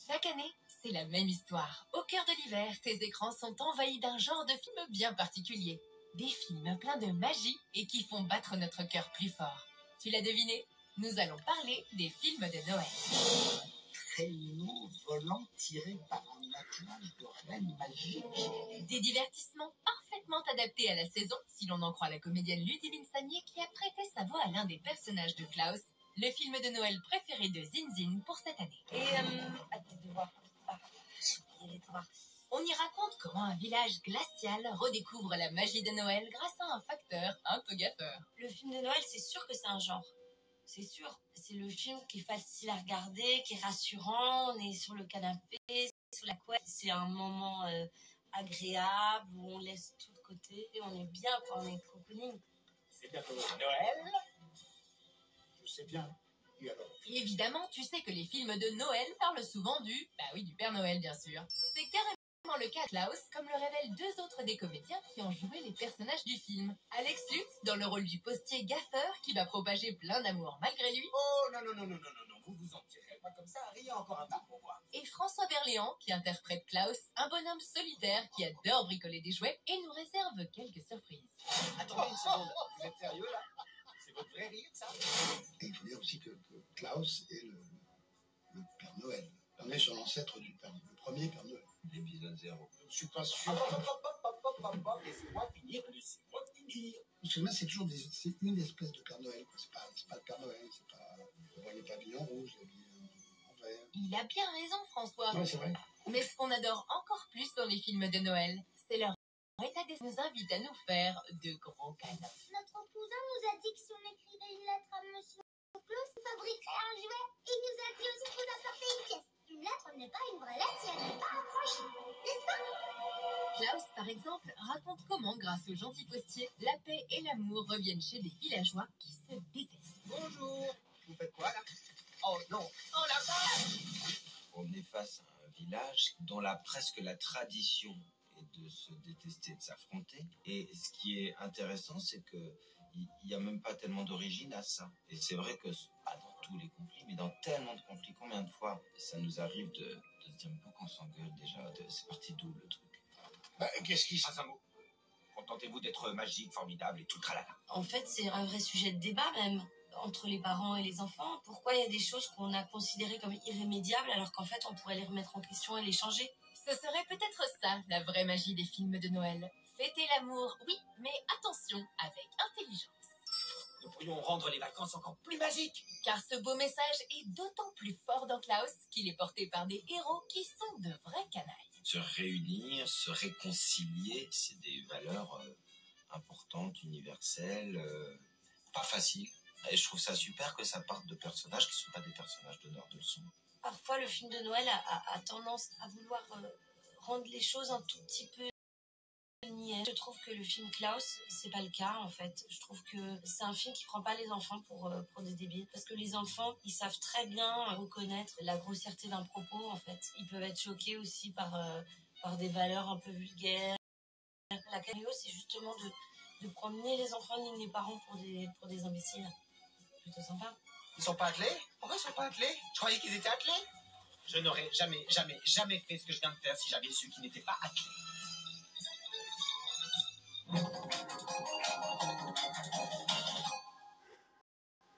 Chaque année, c'est la même histoire. Au cœur de l'hiver, tes écrans sont envahis d'un genre de film bien particulier. Des films pleins de magie et qui font battre notre cœur plus fort. Tu l'as deviné? Nous allons parler des films de Noël. Traîneau volant tiré par un attelage de reines magiques. Des divertissements parfaitement adaptés à la saison, si l'on en croit la comédienne Ludivine Sagnier qui a prêté sa voix à l'un des personnages de Klaus, le film de Noël préféré de Zinzin pour cette année. Attends de voir. J'ai oublié les devoirs. On y raconte comment un village glacial redécouvre la magie de Noël grâce à un facteur un peu gaffeur. Le film de Noël, c'est sûr que c'est un genre. C'est sûr, c'est le film qui est facile à regarder, qui est rassurant, on est sur le canapé, sous la couette. C'est un moment agréable où on laisse tout de côté et on est bien quand on est cocooning. C'est bientôt Noël. Je sais bien. Et alors? Et évidemment, tu sais que les films de Noël parlent souvent du Père Noël bien sûr. C'est carrément le cas de Klaus, comme le révèlent deux autres des comédiens qui ont joué les personnages du film. Alex Lutz, dans le rôle du postier gaffeur, qui va propager plein d'amour malgré lui. Oh non, vous vous en tirez pas comme ça, rien encore un peu pour moi. Et François Berléand, qui interprète Klaus, un bonhomme solitaire qui adore bricoler des jouets et nous réserve quelques surprises. Attendez une seconde, vous êtes sérieux là? C'est votre vrai rire, ça? Et il faut dire aussi que Klaus est le Père Noël. On est sur l'ancêtre du premier Père Noël. L'épisode 0. Je suis pas sûr. Laissez-moi finir. Parce que moi, c'est toujours c'est une espèce de Père Noël. C'est pas le Père Noël. C'est pas. On voit les pavillons rouges, les pavillons en vert. Il a bien raison, François. Oui, c'est vrai. Mais ce qu'on adore encore plus dans les films de Noël, c'est leur état d'esprit nous invite à nous faire de gros câlins. Notre cousin nous a dit que si on écrivait une lettre à Monsieur Claus, il fabriquerait un jouet. Il nous a dit aussi de vous apporter une pièce. Une lettre n'est pas une vraie lettre si elle n'est pas affranchie, n'est-ce pas? Klaus, par exemple, raconte comment, grâce au gentil postier, la paix et l'amour reviennent chez des villageois qui se détestent. Bonjour. Vous faites quoi là? Oh non. Oh la vache! On est face à un village dont presque la tradition est de se détester, de s'affronter. Et ce qui est intéressant, c'est que il n'y a même pas tellement d'origine à ça. Et c'est vrai que, pas dans tous les conflits, mais dans tellement de conflits, combien de fois ça nous arrive de se dire, pourquoi on s'engueule déjà, c'est parti d'où le truc? Qu'est-ce qui se Pas un mot. Contentez-vous d'être magique, formidable et tout le tralala. En fait, c'est un vrai sujet de débat même, entre les parents et les enfants. Pourquoi il y a des choses qu'on a considérées comme irrémédiables alors qu'en fait on pourrait les remettre en question et les changer? Ce serait peut-être ça, la vraie magie des films de Noël. Fêter l'amour, oui, mais attention, avec intelligence. Nous pourrions rendre les vacances encore plus magiques. Car ce beau message est d'autant plus fort dans Klaus qu'il est porté par des héros qui sont de vrais canailles. Se réunir, se réconcilier, c'est des valeurs importantes, universelles, pas faciles. Et je trouve ça super que ça parte de personnages qui ne sont pas des personnages donneurs de leçons. Parfois, le film de Noël a tendance à vouloir rendre les choses un tout petit peu niais. Je trouve que le film Klaus, c'est pas le cas en fait. Je trouve que c'est un film qui prend pas les enfants pour des débiles. Parce que les enfants, ils savent très bien reconnaître la grossièreté d'un propos en fait. Ils peuvent être choqués aussi par des valeurs un peu vulgaires. La caméo, c'est justement de prendre ni les enfants ni les parents pour des imbéciles. Plutôt sympa. Ils sont pas attelés? Pourquoi ils sont pas attelés? Je croyais qu'ils étaient attelés. Je n'aurais jamais fait ce que je viens de faire si j'avais su qu'ils n'étaient pas attelés.